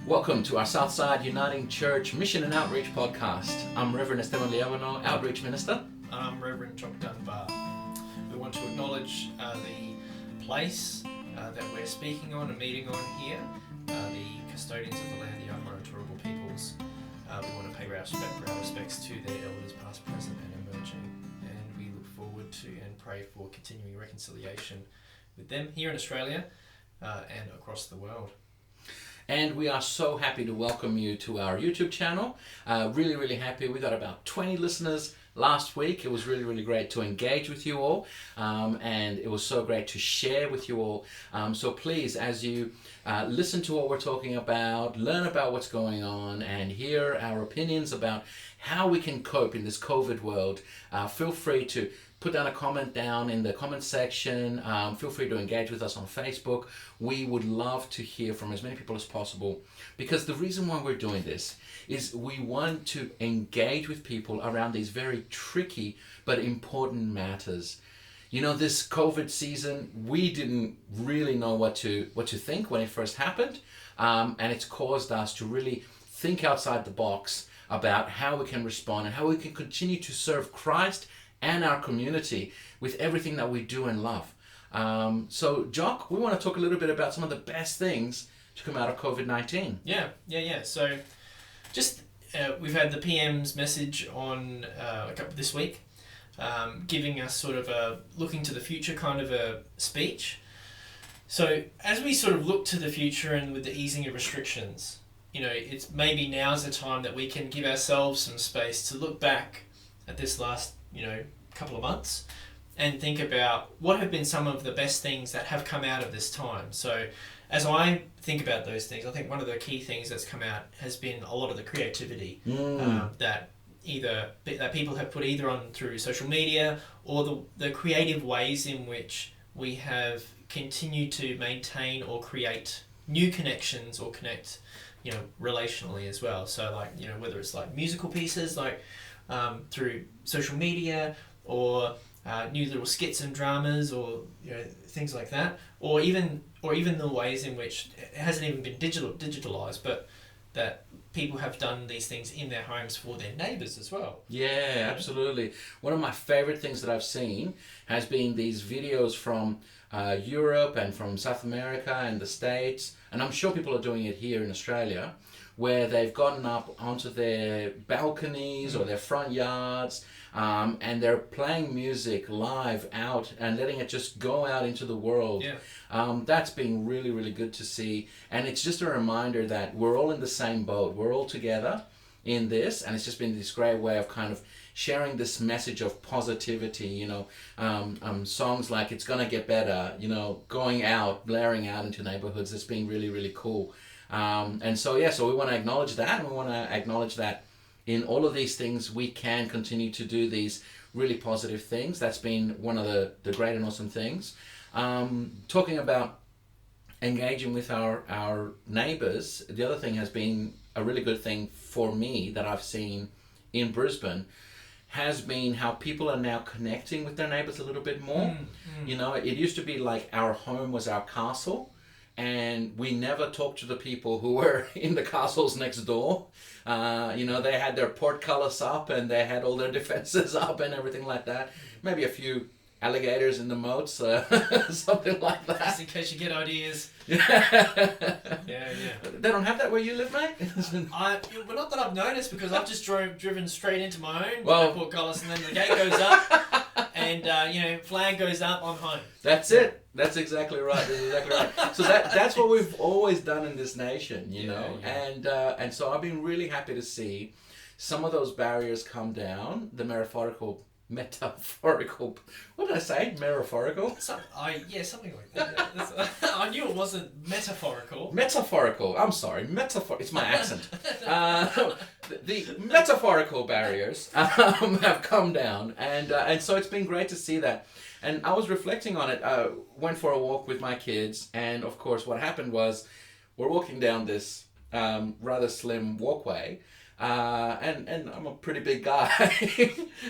Welcome to our Southside Uniting Church Mission and Outreach Podcast. I'm Reverend Esteban and Jock, Outreach Minister. I'm Reverend Jock Dunbar. We want to acknowledge the place that we're speaking on and meeting on here, the custodians of the land, the Yakamara Turrbal peoples. We want to pay our respects to their elders past, present and emerging, and we look forward to and pray for continuing reconciliation with them here in Australia and across the world. And we are so happy to welcome you to our YouTube channel. Really happy. We got about 20 listeners last week. It was really great to engage with you all. And it was so great to share with you all. So please, as you listen to what we're talking about, learn about what's going on, and hear our opinions about how we can cope in this COVID world, feel free to put down a comment down in the comment section. Feel free to engage with us on Facebook. We would love to hear from as many people as possible, because the reason why we're doing this is we want to engage with people around these very tricky but important matters. You know, this COVID season, we didn't really know what to think when it first happened, and it's caused us to really think outside the box about how we can respond and how we can continue to serve Christ and our community with everything that we do and love. So, Jock, we want to talk a little bit about some of the best things to come out of COVID-19. Yeah. So, just we've had the PM's message on this week, giving us sort of a looking to the future kind of a speech. So, as we sort of look to the future and with the easing of restrictions, you know, it's maybe now's the time that we can give ourselves some space to look back at this last couple of months and think about what have been some of the best things that have come out of this time. So as I think about those things, I think one of the key things that's come out has been a lot of the creativity that people have put either on through social media, or the creative ways in which we have continued to maintain or create new connections or connect relationally as well. So whether it's like musical pieces through social media, or new little skits and dramas, or things like that, or even the ways in which it hasn't even been digitalized, but that people have done these things in their homes for their neighbors as well. Yeah, absolutely. One of my favorite things that I've seen has been these videos from Europe and from South America and the States, and I'm sure people are doing it here in Australia, where they've gotten up onto their balconies or their front yards, and they're playing music live out and letting it just go out into the world. Yeah. That's been really good to see, and it's just a reminder that we're all in the same boat. We're all together in this, and it's just been this great way of kind of sharing this message of positivity, songs like It's Gonna Get Better, going out, blaring out into neighborhoods. It's been really cool. And so we want to acknowledge that, and we want to acknowledge that in all of these things we can continue to do these really positive things. That's been one of the great and awesome things. Talking about engaging with our neighbors, the other thing has been a really good thing for me that I've seen in Brisbane, has been how people are now connecting with their neighbors a little bit more. It used to be like our home was our castle, and we never talked to the people who were in the castles next door. They had their portcullis up, and they had all their defenses up and everything like that. Maybe a few alligators in the moats, something like that. Just in case you get ideas. Yeah. They don't have that where you live, mate? Well, not that I've noticed, because I've just driven straight into my own portcullis, and then the gate goes up, and flag goes up, I'm home. That's it. That's exactly right. So that's what we've always done in this nation, know. Yeah. And so I've been really happy to see some of those barriers come down. The metaphorical. What did I say? Metaphorical? Something like that. I knew it wasn't metaphorical. Metaphorical. I'm sorry. It's my accent. The metaphorical barriers have come down, and so it's been great to see that. And I was reflecting on it. Went for a walk with my kids, and of course, what happened was we're walking down this rather slim walkway. And I'm a pretty big guy,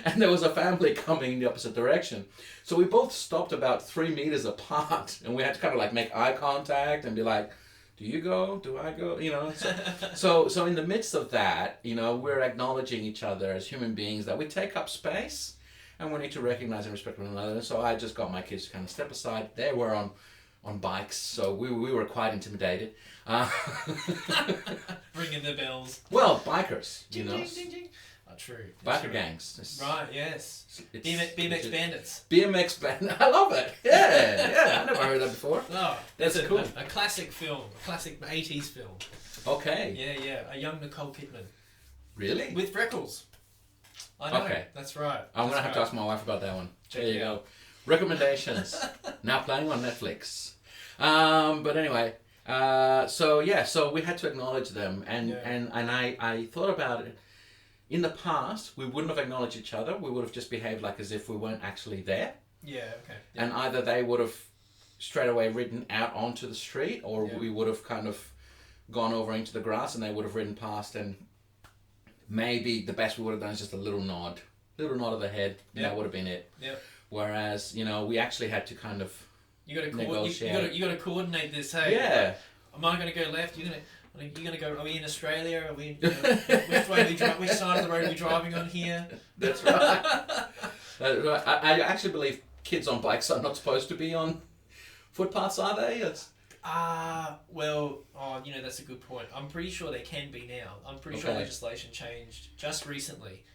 and there was a family coming in the opposite direction. So we both stopped about 3 meters apart, and we had to kind of like make eye contact and be like, Do you go? Do I go? So in the midst of that, we're acknowledging each other as human beings that we take up space, and we need to recognize and respect one another. So I just got my kids to kind of step aside. They were on bikes, so we were quite intimidated. Ringing the bells. Well, bikers, Ding, ding, ding, ding. Oh, true. Biker true. gangs. Right, yes. BMX bandits. BMX band. I love it. Yeah. I never heard that before. Oh, That's cool. A classic film. A classic 80s film. Okay. Yeah. A young Nicole Kidman. Really? With freckles. I know. Okay. That's right. I'm going to have to ask my wife about that one. Check there you it go. out. Recommendations. Now playing on Netflix. But anyway, so we had to acknowledge them, and I thought about it. In the past, we wouldn't have acknowledged each other. We would have just behaved like as if we weren't actually there. Yeah, okay. Yeah. And either they would have straight away ridden out onto the street, or we would have kind of gone over into the grass, and they would have ridden past, and maybe the best we would have done is just a little nod of the head. Yeah. That would have been it. Yeah. Whereas, we actually had to kind of You got negotiate. to coordinate this. Hey, yeah. Am I going to go left? You're gonna go. Are we in Australia? Are we? Which side of the road are we driving on here? That's right. I actually believe kids on bikes are not supposed to be on footpaths, are they? That's a good point. I'm pretty sure they can be now. I'm pretty sure legislation changed just recently.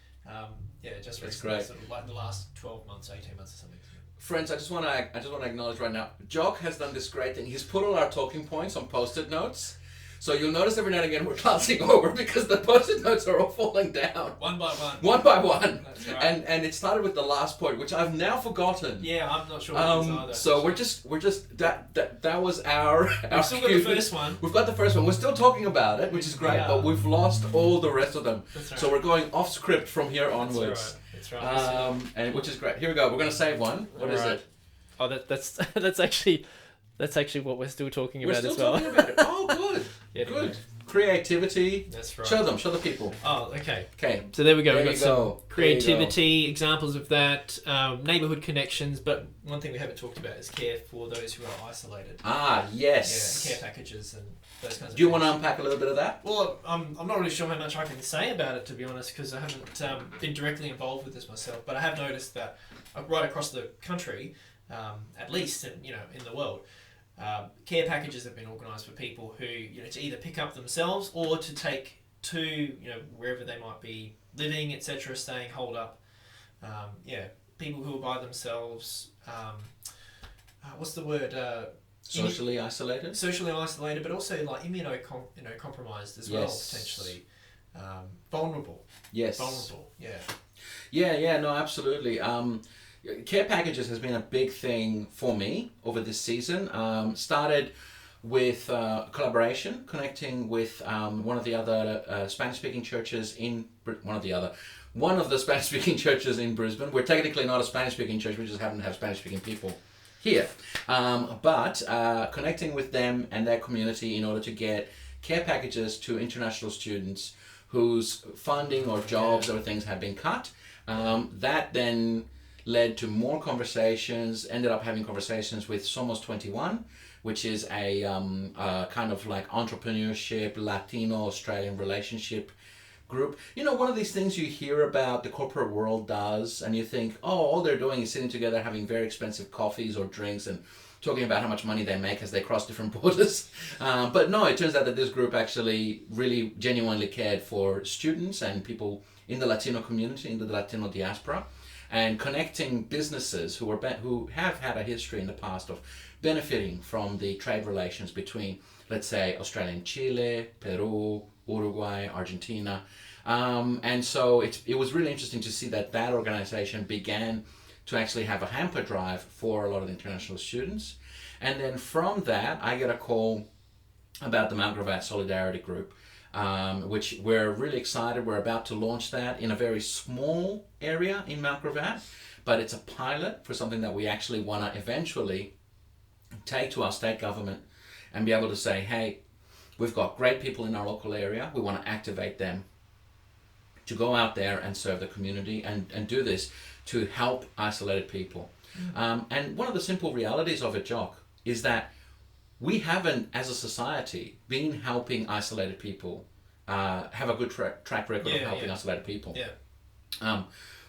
Just recently. Great. Sort of like in the last 12 months, 18 months or something. Friends, I just want to acknowledge right now, Jock has done this great thing. He's put all our talking points on Post-it notes. So you'll notice every now and again we're glancing over because the Post-it notes are all falling down. One by one. One by one. That's right. And it started with the last point, which I've now forgotten. Yeah, I'm not sure what it is either. So we're just that was our We've still got the first one. We've got the first one. We're still talking about it, which is great, but we've lost all the rest of them. That's right. So we're going off script from here onwards. That's right. And which is great. Here we go. We're going to save one. What is it? Oh, that's actually what we're still talking about as well. We're still talking about it. Oh, good. Yeah, good. Creativity. That's right. Show the people. Oh, okay. Okay. So there we go. There We've you got some go. creativity, examples of that, neighbourhood connections, but one thing we haven't talked about is care for those who are isolated. Ah, yes. Yeah, care packages and those kinds of things. Do you want to unpack a little bit of that? Well, I'm not really sure how much I can say about it, to be honest, because I haven't been directly involved with this myself, but I have noticed that right across the country, at least in the world, care packages have been organised for people who to either pick up themselves or to take to wherever they might be living, etc., staying holed up. People who are by themselves. What's the word? Socially isolated. Socially isolated, but also like compromised as well, potentially. Vulnerable. Yes. Vulnerable. Yeah. Yeah. No, absolutely. Care packages has been a big thing for me over this season. Started with collaboration, connecting with one of the other Spanish-speaking churches in one of the Spanish-speaking churches in Brisbane. We're technically not a Spanish-speaking church; we just happen to have Spanish-speaking people here. But connecting with them and their community in order to get care packages to international students whose funding or jobs or things have been cut. That then led to more conversations, ended up having conversations with Somos 21, which is a kind of like entrepreneurship, Latino Australian relationship group. One of these things you hear about the corporate world does, and you think, oh, all they're doing is sitting together having very expensive coffees or drinks and talking about how much money they make as they cross different borders. But no, it turns out that this group actually really genuinely cared for students and people in the Latino community, in the Latino diaspora, and connecting businesses who have had a history in the past of benefiting from the trade relations between, let's say, Australia and Chile, Peru, Uruguay, Argentina. And so it was really interesting to see that organization began to actually have a hamper drive for a lot of the international students. And then from that, I get a call about the Mount Gravatt Solidarity Group, which we're really excited. We're about to launch that in a very small area in Mount Gravatt, but it's a pilot for something that we actually want to eventually take to our state government and be able to say, hey, we've got great people in our local area. We want to activate them to go out there and serve the community and do this to help isolated people. And one of the simple realities of it, Jock, is that we haven't, as a society, been helping isolated people have a good track record of helping isolated people. Yeah.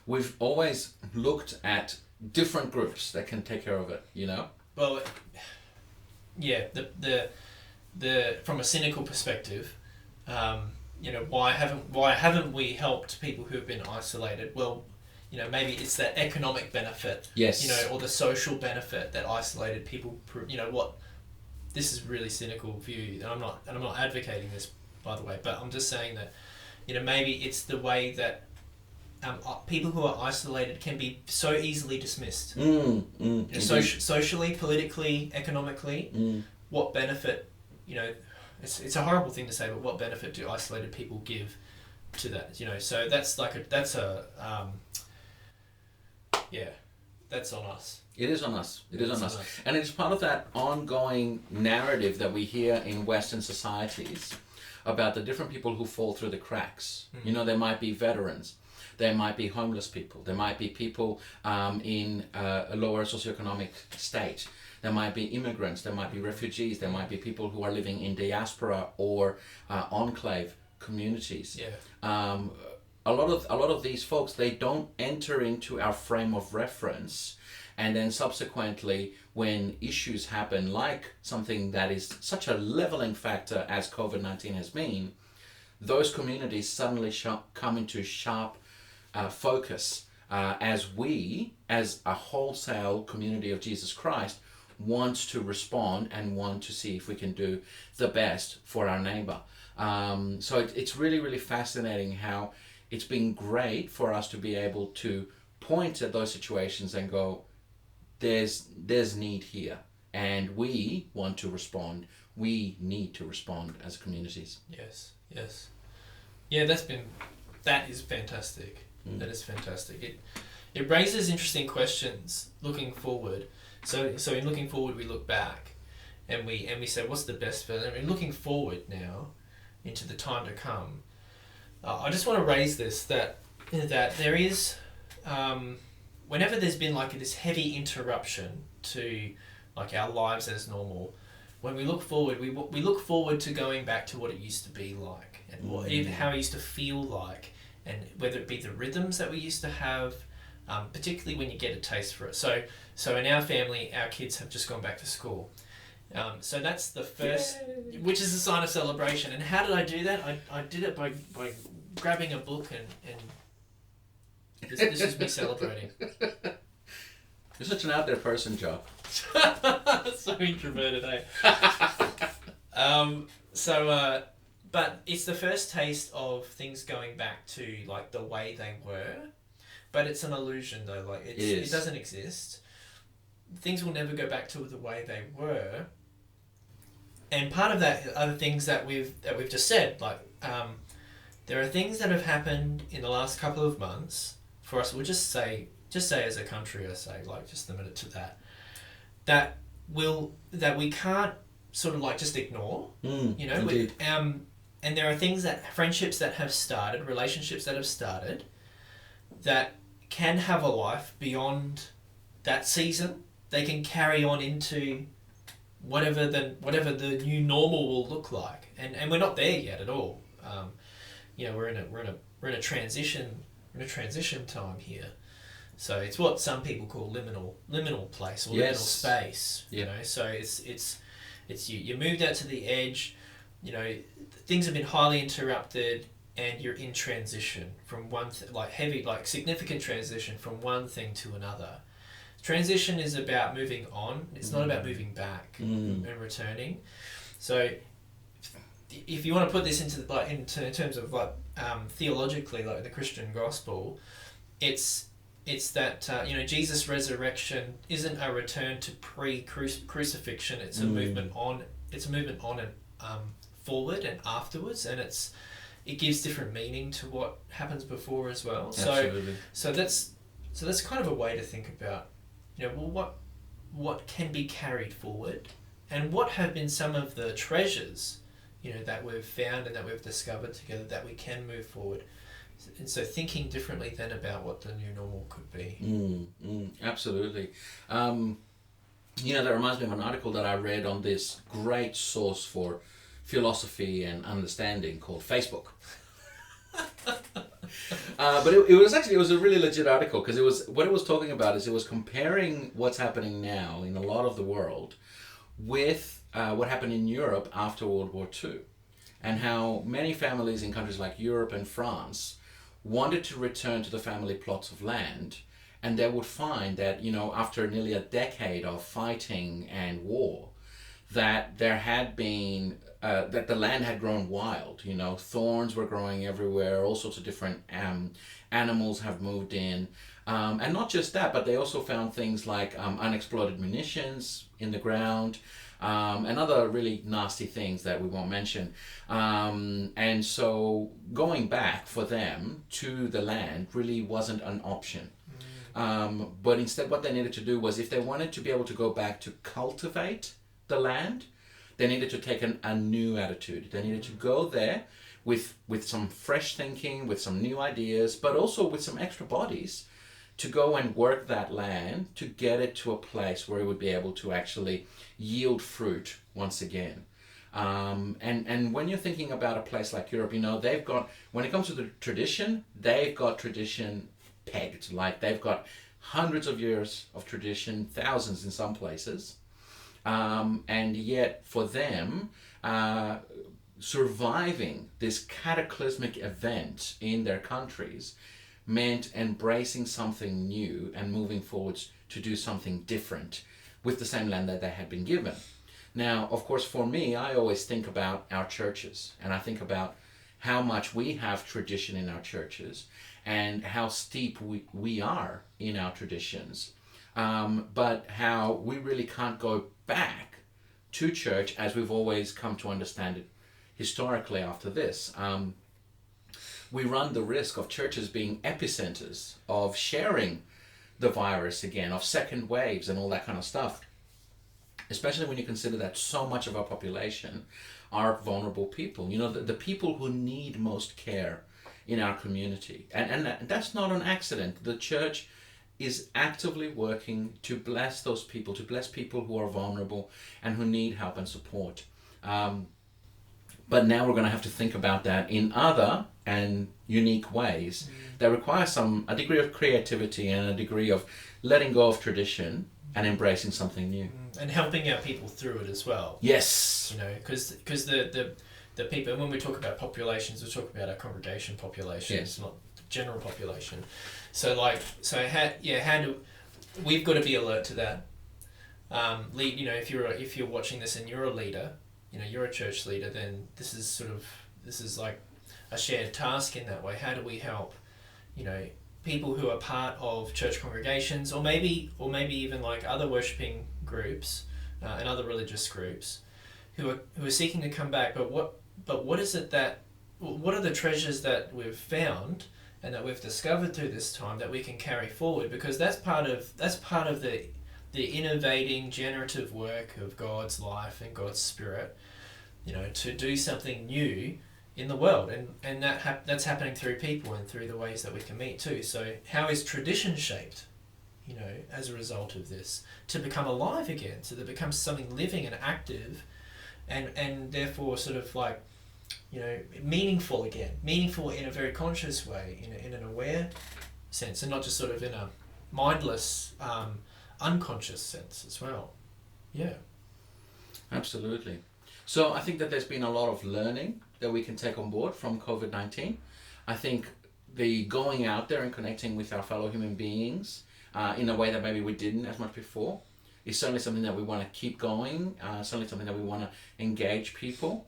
We've always looked at different groups that can take care of it, you know? Well, yeah, the from a cynical perspective, you know, why haven't we helped people who have been isolated? Well, you know, maybe it's that economic benefit, Yes. you know, or the social benefit that isolated people, you know, what, this is really cynical view, and I'm not advocating this, by the way, but I'm just saying that, you know, maybe it's the way that people who are isolated can be so easily dismissed. You know, socially, politically, economically, what benefit, you know, it's a horrible thing to say, but what benefit do isolated people give to that, you know? So that's on us. It is on us. It is on us. And it's part of that ongoing narrative that we hear in Western societies about the different people who fall through the cracks. You know, there might be veterans. There might be homeless people. There might be people in a lower socioeconomic state. There might be immigrants. There might be refugees. There might be people who are living in diaspora or enclave communities. Yeah. A lot of these folks, they don't enter into our frame of reference, and then subsequently when issues happen, like something that is such a leveling factor as COVID-19 has been, those communities suddenly come into sharp focus as we, as a wholesale community of Jesus Christ, want to respond and want to see if we can do the best for our neighbor. So it's really, really fascinating how it's been great for us to be able to point at those situations and go, there's need here, and we want to respond. We need to respond as communities. Yes. Yeah, that is fantastic. That is fantastic. It raises interesting questions looking forward. So in looking forward, we look back, and we say, what's the best for them? I mean, looking forward now into the time to come. I just want to raise this that there is, whenever there's been like this heavy interruption to like our lives as normal, when we look forward, we look forward to going back to what it used to be like, and even how it used to feel like, and whether it be the rhythms that we used to have, particularly when you get a taste for it. So in our family, our kids have just gone back to school. So that's the first, which is a sign of celebration. And how did I do that? I did it by grabbing a book and this is me celebrating. You're such an out there person, Jock. So introverted, eh? But it's the first taste of things going back to like the way they were. But it's an illusion though, like it doesn't exist. Things will never go back to the way they were. And part of that are the things that we've just said, like there are things that have happened in the last couple of months for us. We'll just say as a country, I say, like just limit it to that we can't sort of like just ignore. You know, and there are things friendships that have started, relationships that have started, that can have a life beyond that season. They can carry on into whatever the new normal will look like, and we're not there yet at all. You know, we're in a transition time here. So it's what some people call liminal place or liminal space. You know, so it's you moved out to the edge. You know, things have been highly interrupted, and you're in transition from one significant transition from one thing to another. Transition is about moving on. It's not about moving back and returning. So, if you want to put this in terms of theologically, like the Christian gospel, it's that you know, Jesus' resurrection isn't a return to pre-crucifixion. It's a movement on. It's a movement on and forward and afterwards, and it gives different meaning to what happens before as well. Absolutely. So that's kind of a way to think about, you know, well, what can be carried forward, and what have been some of the treasures, you know, that we've found and that we've discovered together that we can move forward. And so thinking differently then about what the new normal could be. Absolutely. That reminds me of an article that I read on this great source for philosophy and understanding called Facebook. But it was a really legit article, because what it was talking about is it was comparing what's happening now in a lot of the world with what happened in Europe after World War II, and how many families in countries like Europe and France wanted to return to the family plots of land, and they would find that, after nearly a decade of fighting and war, that there had been that the land had grown wild. Thorns were growing everywhere. All sorts of different animals have moved in, and not just that, but they also found things like unexploded munitions in the ground, and other really nasty things that we won't mention. And so going back for them to the land really wasn't an option. But instead, what they needed to do was, if they wanted to be able to go back to cultivate the land, they needed to take a new attitude. They needed to go there with some fresh thinking, with some new ideas, but also with some extra bodies to go and work that land to get it to a place where it would be able to actually yield fruit once again. And when you're thinking about a place like Europe, they've got, when it comes to the tradition, they've got tradition pegged. Like, they've got hundreds of years of tradition, thousands in some places. And yet for them, surviving this cataclysmic event in their countries meant embracing something new and moving forwards to do something different with the same land that they had been given. Now, of course, for me, I always think about our churches, and I think about how much we have tradition in our churches and how steep we are in our traditions. But how we really can't go back to church as we've always come to understand it historically after this. We run the risk of churches being epicenters of sharing the virus again, of second waves and all that kind of stuff. Especially when you consider that so much of our population are vulnerable people. The people who need most care in our community. And that's not an accident. The church is actively working to bless those people, to bless people who are vulnerable and who need help and support. But now we're going to have to think about that in other and unique ways that require a degree of creativity and a degree of letting go of tradition and embracing something new. And helping our people through it as well. Yes. Because the people, when we talk about populations, we talk about our congregation populations, yes, not the general population. So we've got to be alert to that. If you're watching this and you're a leader, you're a church leader, then this is like a shared task in that way. How do we help, people who are part of church congregations, or maybe even like other worshipping groups and other religious groups, who are seeking to come back, but what is it what are the treasures that we've found and that we've discovered through this time that we can carry forward? Because that's part of the innovating, generative work of God's life and God's Spirit, to do something new in the world, and that's happening through people and through the ways that we can meet too. So how is tradition shaped, as a result of this, to become alive again, so that it becomes something living and active, and therefore sort of like, meaningful again, meaningful in a very conscious way, in an aware sense, and not just sort of in a mindless, unconscious sense as well. Yeah. Absolutely. So I think that there's been a lot of learning that we can take on board from COVID-19. I think the going out there and connecting with our fellow human beings in a way that maybe we didn't as much before is certainly something that we want to keep going, certainly something that we want to engage people.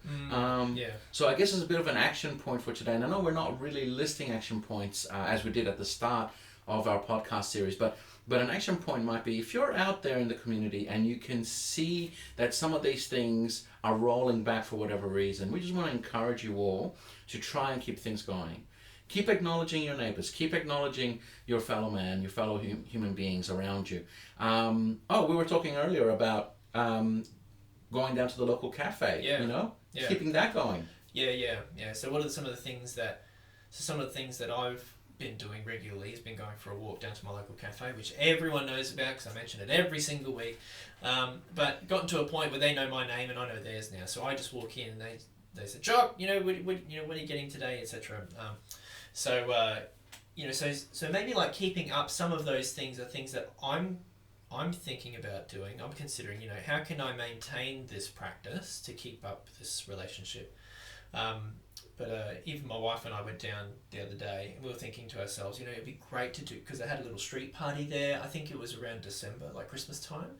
So I guess it's a bit of an action point for today. And I know we're not really listing action points as we did at the start of our podcast series, but an action point might be, if you're out there in the community and you can see that some of these things are rolling back for whatever reason, we just want to encourage you all to try and keep things going. Keep acknowledging your neighbors. Keep acknowledging your fellow man, your fellow human beings around you. We were talking earlier about going down to the local cafe, keeping that going. Yeah. So what are some of the things that I've been doing regularly has been going for a walk down to my local cafe, which everyone knows about because I mention it every single week. But gotten to a point where they know my name and I know theirs now. So I just walk in and they say, Jock, what are you getting today, etc. So maybe like keeping up some of those things are things that I'm thinking about doing. I'm considering, how can I maintain this practice to keep up this relationship? But even my wife and I went down the other day and we were thinking to ourselves, it'd be great to do, because they had a little street party there. I think it was around December, like Christmas time.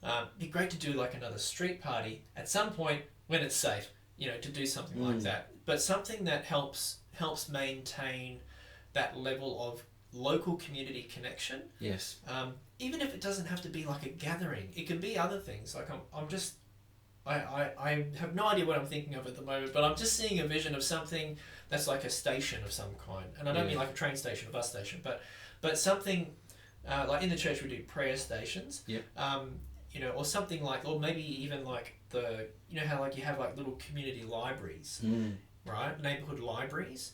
It'd be great to do like another street party at some point when it's safe, to do something like that. But something that helps maintain that level of local community connection. Yes. Even if it doesn't have to be like a gathering, it can be other things. Like I have no idea what I'm thinking of at the moment, but I'm just seeing a vision of something that's like a station of some kind. And I don't mean like a train station, a bus station, but something like in the church we do prayer stations. Yeah. Or something like, or maybe even like how like you have like little community libraries, right? Neighborhood libraries.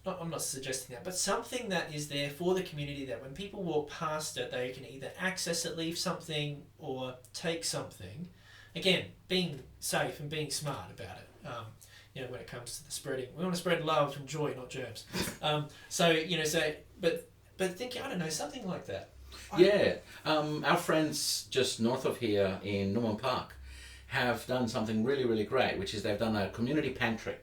I'm not suggesting that, but something that is there for the community that when people walk past it, they can either access it, leave something, or take something. Again, being safe and being smart about it. When it comes to the spreading, we want to spread love and joy, not germs. But thinking, I don't know, something like that. Our friends just north of here in Norman Park have done something really, really great, which is they've done a community pantry.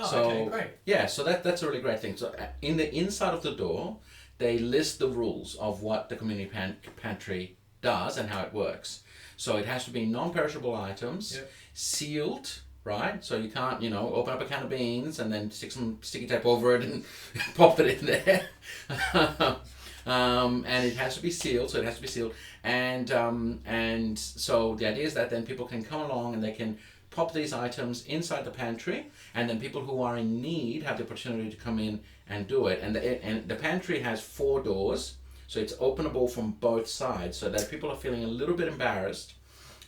Okay, great. Yeah, so that's a really great thing. So in the inside of the door, they list the rules of what the community pantry does and how it works. So it has to be non-perishable items, sealed, right? So you can't, open up a can of beans and then stick some sticky tape over it and pop it in there. And it has to be sealed, and so the idea is that then people can come along and they can pop these items inside the pantry, and then people who are in need have the opportunity to come in and do it. And the pantry has 4 doors, so it's openable from both sides, so that people are feeling a little bit embarrassed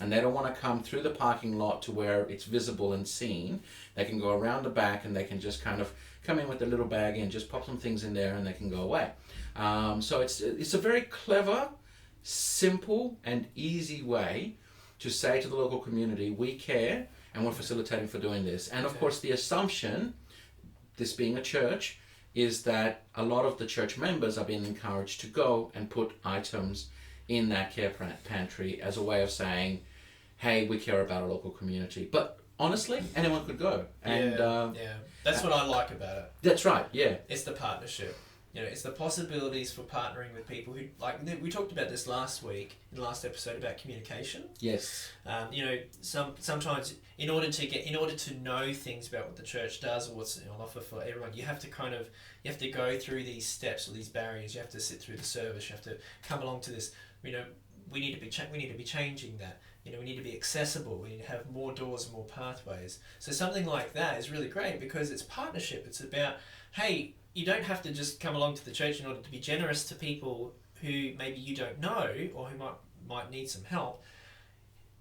and they don't want to come through the parking lot to where it's visible and seen. They can go around the back and they can just kind of come in with their little bag and just pop some things in there and they can go away. So it's a very clever, simple and easy way to say to the local community, we care and we're facilitating for doing this. And of course the assumption, this being a church, is that a lot of the church members are being encouraged to go and put items in that care pantry as a way of saying, hey, we care about our local community. But honestly, anyone could go. And that's what I like about it. That's right, yeah. It's the partnership. It's the possibilities for partnering with people who, like, we talked about this last week, in the last episode, about communication. Yes. Sometimes in order to know things about what the church does or what's on offer for everyone, you have to go through these steps or these barriers. You have to sit through the service. You have to come along to this. We need to be changing that. We need to be accessible. We need to have more doors and more pathways. So something like that is really great because it's partnership. It's about, hey, you don't have to just come along to the church in order to be generous to people who maybe you don't know or who might need some help.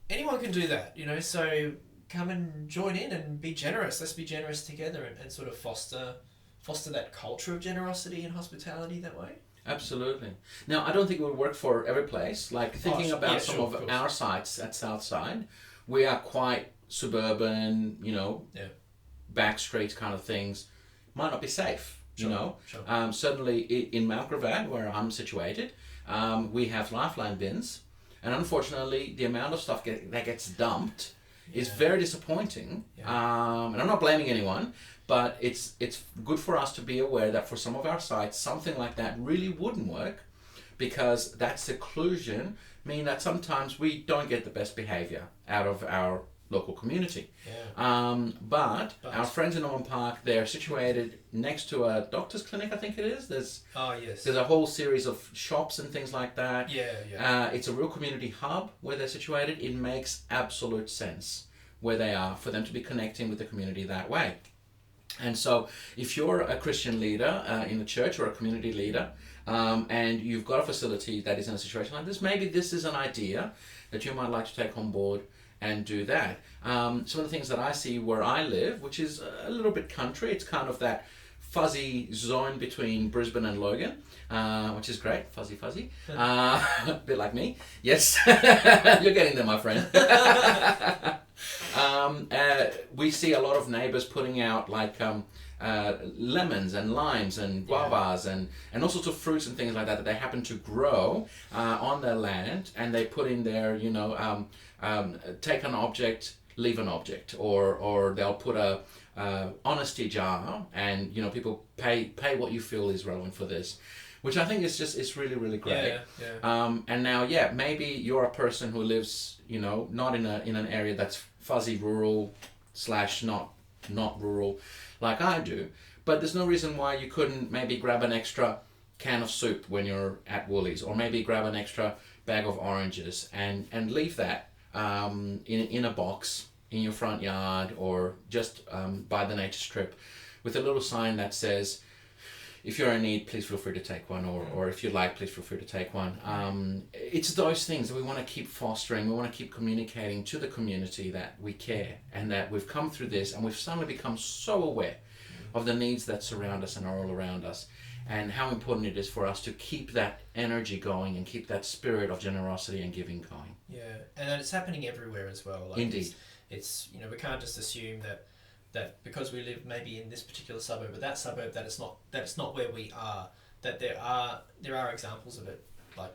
Anyone can do that, so come and join in and be generous. Let's be generous together and sort of foster that culture of generosity and hospitality that way. Absolutely. Now, I don't think it would work for every place. Like thinking about some of our sites at Southside, we are quite suburban, back streets kind of things. Might not be safe. Sure. Certainly in Mount Gravatt, where I'm situated, we have lifeline bins, and unfortunately the amount of stuff that gets dumped is very disappointing. And I'm not blaming anyone, but it's good for us to be aware that for some of our sites something like that really wouldn't work, because that seclusion means that sometimes we don't get the best behavior out of our local community. But our friends in Norman Park, they're situated next to a doctor's clinic, I think it is. There's a whole series of shops and things like that. It's a real community hub where they're situated. It makes absolute sense where they are for them to be connecting with the community that way. And so if you're a Christian leader in the church or a community leader, and you've got a facility that is in a situation like this, maybe this is an idea that you might like to take on board and do that. Some of the things that I see where I live, which is a little bit country, it's kind of that fuzzy zone between Brisbane and Logan, which is great. Fuzzy. A bit like me. Yes, you're getting there, my friend. We see a lot of neighbours putting out like lemons and limes and guavas and all sorts of fruits and things like that they happen to grow on their land, and they put in there, take an object, leave an object, or they'll put a honesty jar, and people pay what you feel is relevant for this, which I think is it's really, really great. And now maybe you're a person who lives not in an area that's fuzzy rural / not rural like I do, but there's no reason why you couldn't maybe grab an extra can of soup when you're at Woolies, or maybe grab an extra bag of oranges and leave that in a box in your front yard, or just by the nature strip with a little sign that says, if you're in need, please feel free to take one, or if you like, please feel free to take one. It's those things that we want to keep fostering. We want to keep communicating to the community that we care, and that we've come through this, and we've suddenly become so aware of the needs that surround us and are all around us, and how important it is for us to keep that energy going and keep that spirit of generosity and giving going. Yeah, and it's happening everywhere as well. Like Indeed. It's we can't just assume that because we live maybe in this particular suburb or that suburb, that it's not where we are. That there are examples of it. Like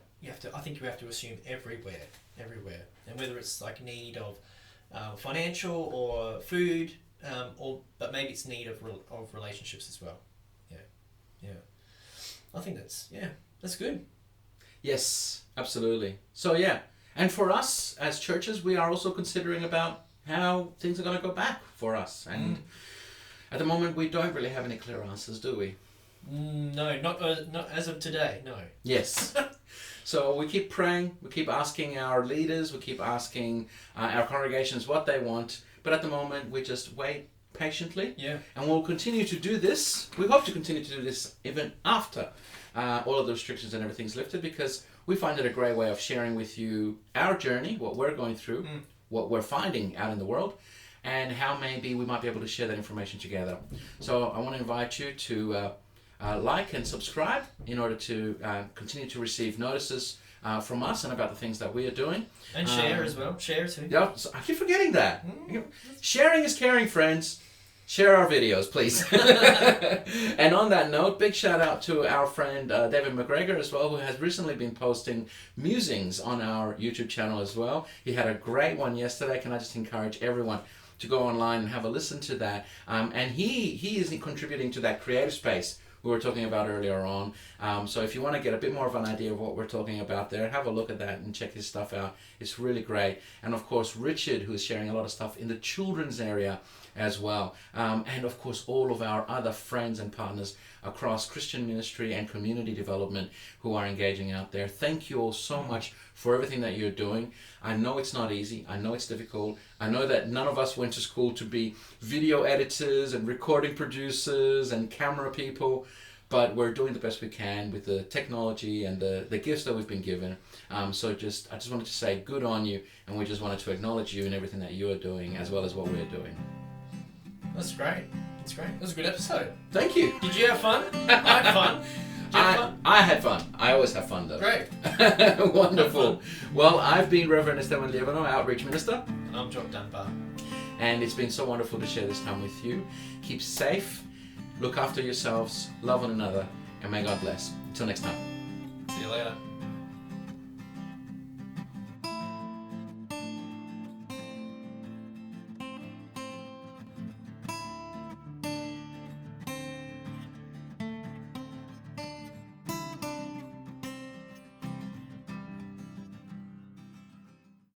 I think you have to assume everywhere, and whether it's like need of financial or food, but maybe it's need of relationships as well. Yeah. I think that's good. Yes, absolutely. So and for us as churches, we are also considering about how things are going to go back for us. And at the moment, we don't really have any clear answers, do we? No, not as of today, no. Yes. So we keep praying, we keep asking our leaders, we keep asking our congregations what they want. But at the moment, we just wait patiently. Yeah. And we'll continue to do this. We hope to continue to do this even after all of the restrictions and everything's lifted, because we find it a great way of sharing with you our journey, what we're going through, what we're finding out in the world, and how maybe we might be able to share that information together. So I want to invite you to like and subscribe in order to continue to receive notices from us and about the things that we are doing. And share as well. Share too. Yeah, so I keep forgetting that. Sharing is caring, friends. Share our videos, please. And on that note, big shout out to our friend David McGregor as well, who has recently been posting musings on our YouTube channel as well. He had a great one yesterday. Can I just encourage everyone to go online and have a listen to that. And he is contributing to that creative space we were talking about earlier on. So if you want to get a bit more of an idea of what we're talking about there, have a look at that and check his stuff out. It's really great. And of course, Richard, who is sharing a lot of stuff in the children's area as well. And of course, all of our other friends and partners across Christian ministry and community development who are engaging out there. Thank you all so much for everything that you're doing. I know it's not easy. I know it's difficult. I know that none of us went to school to be video editors and recording producers and camera people, but we're doing the best we can with the technology and the gifts that we've been given. So I just wanted to say good on you, and we just wanted to acknowledge you and everything that you are doing as well as what we're doing. That's great. That's great. That was a good episode. Thank you. Did you have fun? I had fun. Did you have fun? I had fun. I always have fun though. Great. Wonderful. Well, I've been Reverend Esteban and Jock, Outreach Minister. And I'm Jock Dunbar. And it's been so wonderful to share this time with you. Keep safe, look after yourselves, love one another, and may God bless. Until next time. See you later.